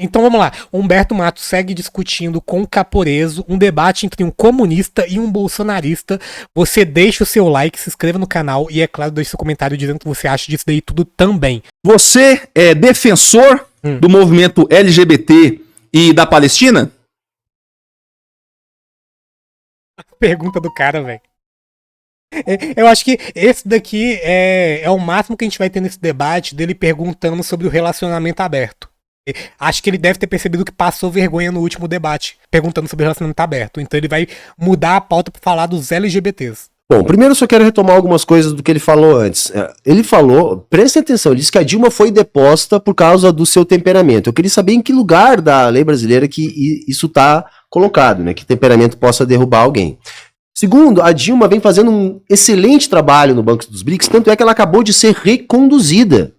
Então vamos lá. Humberto Matos segue discutindo com o Caporeso um debate entre um comunista e um bolsonarista. Você deixa o seu like, se inscreva no canal e, é claro, deixe seu comentário dizendo o que você acha disso daí tudo também. Você é defensor do movimento LGBT e da Palestina? Pergunta do cara, velho. Eu acho que esse daqui é o máximo que a gente vai ter nesse debate dele perguntando sobre o relacionamento aberto. Acho que ele deve ter percebido que passou vergonha no último debate, perguntando sobre o relacionamento aberto. Então ele vai mudar a pauta pra falar dos LGBTs. Bom, primeiro eu só quero retomar algumas coisas do que ele falou antes. Ele falou, prestem atenção, ele disse que a Dilma foi deposta por causa do seu temperamento. Eu queria saber em que lugar da lei brasileira que isso está colocado, né? Que temperamento possa derrubar alguém. Segundo, a Dilma vem fazendo um excelente trabalho no Banco dos BRICS, tanto é que ela acabou de ser reconduzida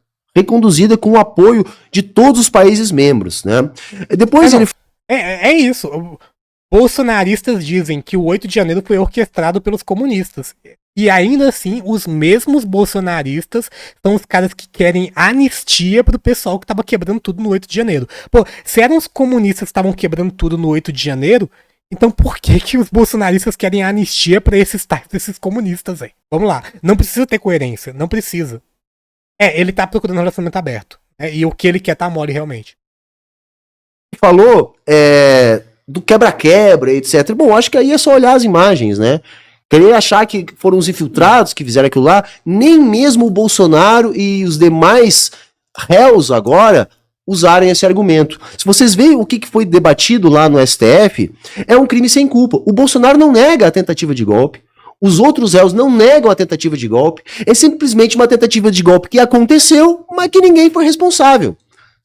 com o apoio de todos os países membros, né? Depois ele... É isso. Bolsonaristas dizem que o 8 de janeiro foi orquestrado pelos comunistas. E ainda assim, os mesmos bolsonaristas são os caras que querem anistia pro pessoal que tava quebrando tudo no 8 de janeiro. Pô, se eram os comunistas que estavam quebrando tudo no 8 de janeiro, então por que os bolsonaristas querem anistia pra esses comunistas, velho? Vamos lá. Não precisa ter coerência. Não precisa. Ele tá procurando um relacionamento aberto. E o que ele quer tá mole, realmente. Falou do quebra-quebra, etc. Bom, acho que aí é só olhar as imagens, né? Querer achar que foram os infiltrados que fizeram aquilo lá, nem mesmo o Bolsonaro e os demais réus agora usarem esse argumento. Se vocês veem o que foi debatido lá no STF, é um crime sem culpa. O Bolsonaro não nega a tentativa de golpe. Os outros réus não negam a tentativa de golpe. É simplesmente uma tentativa de golpe que aconteceu, mas que ninguém foi responsável.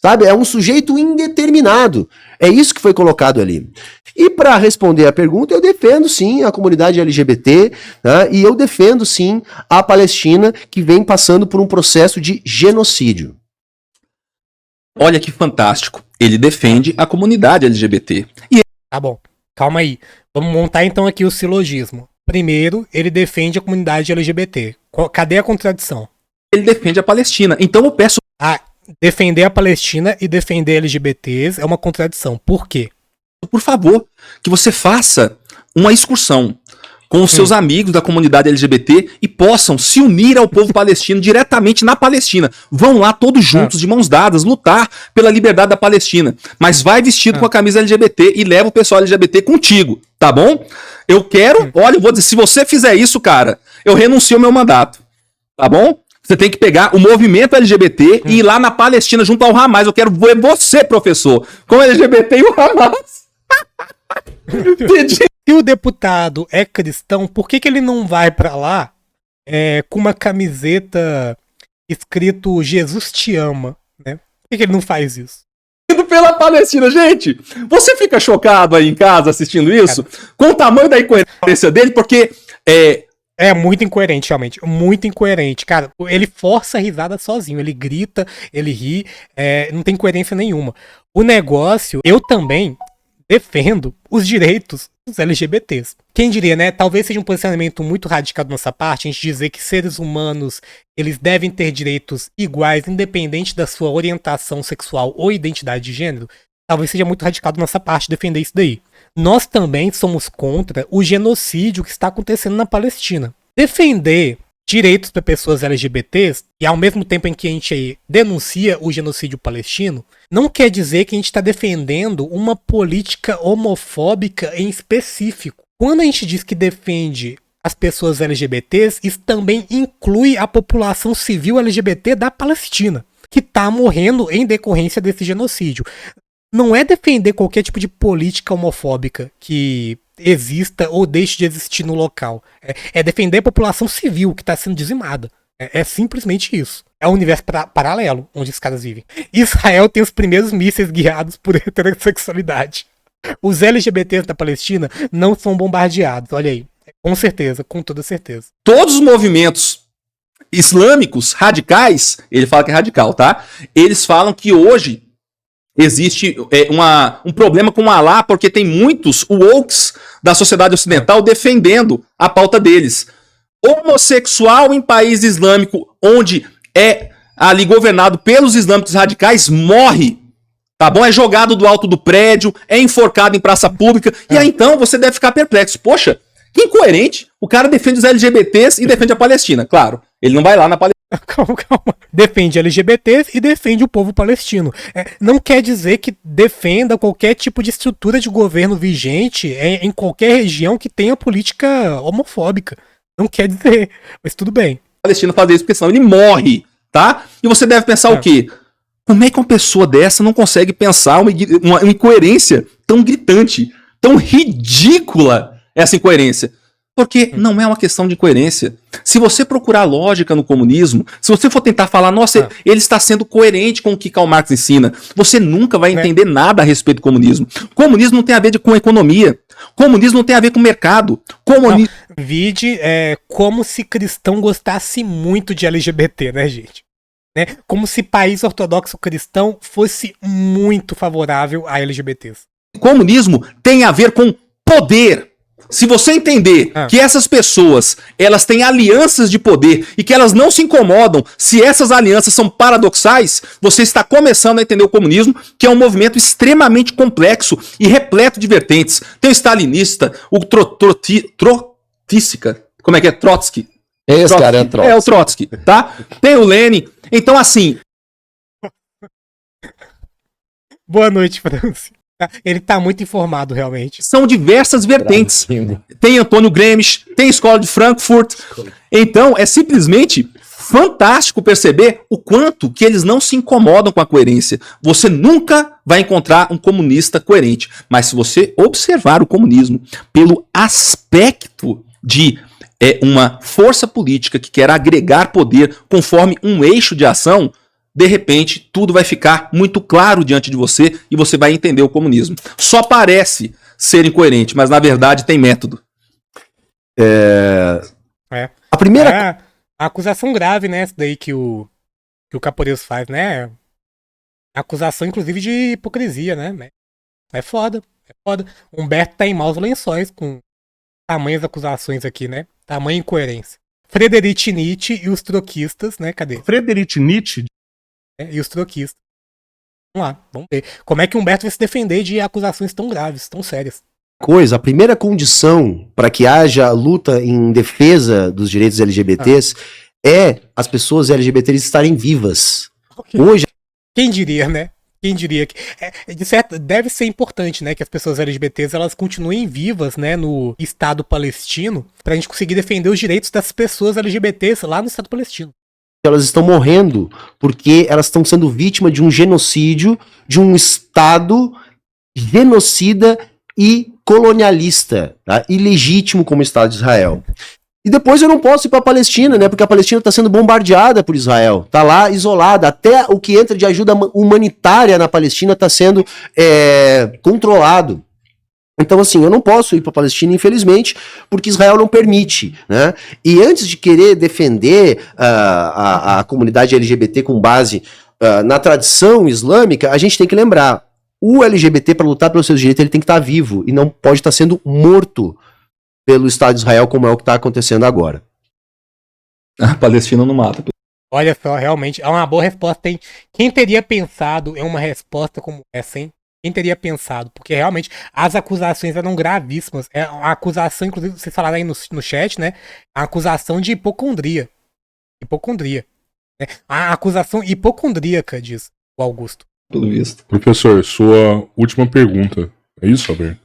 Sabe? É um sujeito indeterminado. É isso que foi colocado ali. E para responder a pergunta, eu defendo sim a comunidade LGBT, né? E eu defendo sim a Palestina, que vem passando por um processo de genocídio. Olha que fantástico. Ele defende a comunidade LGBT. Tá bom, calma aí. Vamos montar então aqui o silogismo. Primeiro, ele defende a comunidade LGBT. Cadê a contradição? Ele defende a Palestina. Então eu peço... Defender a Palestina e defender LGBTs é uma contradição. Por quê? Por favor, que você faça uma excursão com os seus amigos da comunidade LGBT e possam se unir ao povo palestino diretamente na Palestina. Vão lá todos juntos, de mãos dadas, lutar pela liberdade da Palestina. Mas vai vestido com a camisa LGBT e leva o pessoal LGBT contigo, tá bom? Eu quero, olha, eu vou dizer, se você fizer isso, cara, eu renuncio ao meu mandato, tá bom? Você tem que pegar o movimento LGBT e ir lá na Palestina junto ao Hamas. Eu quero ver você, professor, com o LGBT e o Hamas. Se o deputado é cristão, por que ele não vai pra lá com uma camiseta escrito Jesus te ama, né? Por que ele não faz isso? Indo pela Palestina, gente, você fica chocado aí em casa assistindo isso? Com o tamanho da incoerência dele, porque é muito incoerente, realmente. Muito incoerente. Cara, ele força a risada sozinho. Ele grita, ele ri. Não tem coerência nenhuma. O negócio, eu também defendo os direitos dos LGBTs. Quem diria, né? Talvez seja um posicionamento muito radical da nossa parte, a gente dizer que seres humanos, eles devem ter direitos iguais, independente da sua orientação sexual ou identidade de gênero. Talvez seja muito radical da nossa parte defender isso daí. Nós também somos contra o genocídio que está acontecendo na Palestina. Defender direitos para pessoas LGBTs, e ao mesmo tempo em que a gente denuncia o genocídio palestino, não quer dizer que a gente está defendendo uma política homofóbica em específico. Quando a gente diz que defende as pessoas LGBTs, isso também inclui a população civil LGBT da Palestina, que está morrendo em decorrência desse genocídio. Não é defender qualquer tipo de política homofóbica que exista ou deixe de existir no local. É defender a população civil que está sendo dizimada. É simplesmente isso. É um universo paralelo onde os caras vivem. Israel tem os primeiros mísseis guiados por heterossexualidade. Os LGBTs da Palestina não são bombardeados. Olha aí. Com certeza, com toda certeza. Todos os movimentos islâmicos radicais, ele fala que é radical, tá? Eles falam que hoje existe um problema com Alá, porque tem muitos wokes da sociedade ocidental defendendo a pauta deles. Homossexual em país islâmico, onde é ali governado pelos islâmicos radicais, morre. Tá bom? É jogado do alto do prédio, é enforcado em praça pública. E aí então você deve ficar perplexo. Poxa, que incoerente. O cara defende os LGBTs e defende a Palestina. Claro, ele não vai lá na Palestina. Calma. Defende LGBTs e defende o povo palestino. Não quer dizer que defenda qualquer tipo de estrutura de governo vigente em qualquer região que tenha política homofóbica. Não quer dizer, mas tudo bem. Palestino fazer isso, porque senão ele morre, tá? E você deve pensar o quê? Como é que uma pessoa dessa não consegue pensar uma incoerência tão gritante, tão ridícula essa incoerência? Porque não é uma questão de incoerência. Se você procurar lógica no comunismo, se você for tentar falar, nossa, ele está sendo coerente com o que Karl Marx ensina, você nunca vai entender nada a respeito do comunismo. Comunismo não tem a ver com economia. Comunismo não tem a ver com mercado. Vide como se cristão gostasse muito de LGBT, né, gente? Né? Como se país ortodoxo cristão fosse muito favorável a LGBTs. Comunismo tem a ver com poder. Se você entender que essas pessoas, elas têm alianças de poder e que elas não se incomodam se essas alianças são paradoxais, você está começando a entender o comunismo, que é um movimento extremamente complexo e repleto de vertentes. Tem o stalinista, o trotística, como é que é? Trotsky. Esse Trotsky. cara é Trotsky. É o Trotsky, tá? Tem o Lenin. Então, assim... Boa noite, Franci. Ele tá muito informado, realmente. São diversas vertentes. Tem Antônio Gramsci, tem Escola de Frankfurt. Então, é simplesmente fantástico perceber o quanto que eles não se incomodam com a coerência. Você nunca vai encontrar um comunista coerente. Mas se você observar o comunismo pelo aspecto de uma força política que quer agregar poder conforme um eixo de ação, de repente, tudo vai ficar muito claro diante de você e você vai entender o comunismo. Só parece ser incoerente, mas na verdade tem método. A primeira... a acusação grave, né? Essa daí que o Caporeus faz, né? A acusação, inclusive, de hipocrisia, né? É foda. Humberto tá em maus lençóis com tamanhas acusações aqui, né? Tamanha incoerência. Friedrich Nietzsche e os troquistas, né? Cadê? Friedrich Nietzsche? E os troquistas. Vamos lá, vamos ver. Como é que Humberto vai se defender de acusações tão graves, tão sérias? A primeira condição para que haja luta em defesa dos direitos LGBTs é as pessoas LGBTs estarem vivas. Hoje... Quem diria, né? Quem diria que... de certo, deve ser importante, né? Que as pessoas LGBTs elas continuem vivas, né? No Estado palestino, pra gente conseguir defender os direitos das pessoas LGBTs lá no Estado palestino. Elas estão morrendo porque elas estão sendo vítimas de um genocídio, de um Estado genocida e colonialista, tá? Ilegítimo como o Estado de Israel. E depois eu não posso ir para a Palestina, né? Porque a Palestina está sendo bombardeada por Israel, tá lá isolada. Até o que entra de ajuda humanitária na Palestina está sendo controlado. Então, assim, eu não posso ir para a Palestina, infelizmente, porque Israel não permite, né? E antes de querer defender a comunidade LGBT com base na tradição islâmica, a gente tem que lembrar, o LGBT, para lutar pelos seus direitos, ele tem que estar vivo e não pode estar sendo morto pelo Estado de Israel, como é o que está acontecendo agora. A Palestina não mata. Olha só, realmente, é uma boa resposta, hein? Quem teria pensado em uma resposta como essa, hein? Quem teria pensado? Porque realmente as acusações eram gravíssimas. É uma acusação, inclusive, vocês falaram aí no chat, né? A acusação de hipocondria. Hipocondria. A acusação hipocondríaca, diz o Augusto. Pelo visto. Professor, sua última pergunta. É isso, Albert?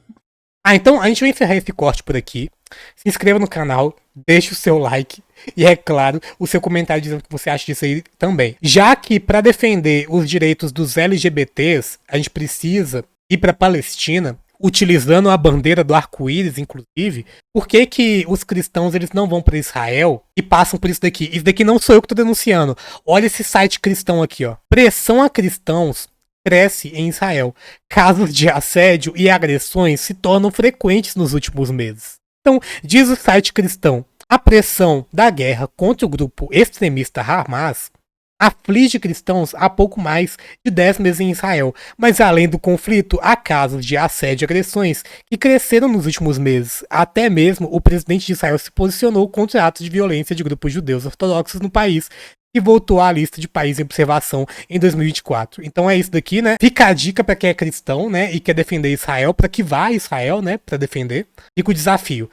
Então a gente vai encerrar esse corte por aqui. Se inscreva no canal, deixe o seu like e, é claro, o seu comentário dizendo o que você acha disso aí também. Já que para defender os direitos dos LGBTs, a gente precisa ir para a Palestina, utilizando a bandeira do arco-íris, inclusive, por que os cristãos eles não vão para Israel e passam por isso daqui? Isso daqui não sou eu que estou denunciando. Olha esse site cristão aqui, ó. Pressão a cristãos cresce em Israel. Casos de assédio e agressões se tornam frequentes nos últimos meses. Então, diz o site cristão, a pressão da guerra contra o grupo extremista Hamas aflige cristãos há pouco mais de 10 meses em Israel. Mas além do conflito, há casos de assédio e agressões que cresceram nos últimos meses. Até mesmo o presidente de Israel se posicionou contra atos de violência de grupos judeus ortodoxos no país, e voltou à lista de países em observação em 2024. Então é isso daqui, né? Fica a dica para quem é cristão, né, e quer defender Israel, para que vá a Israel, né, para defender. Fica o desafio.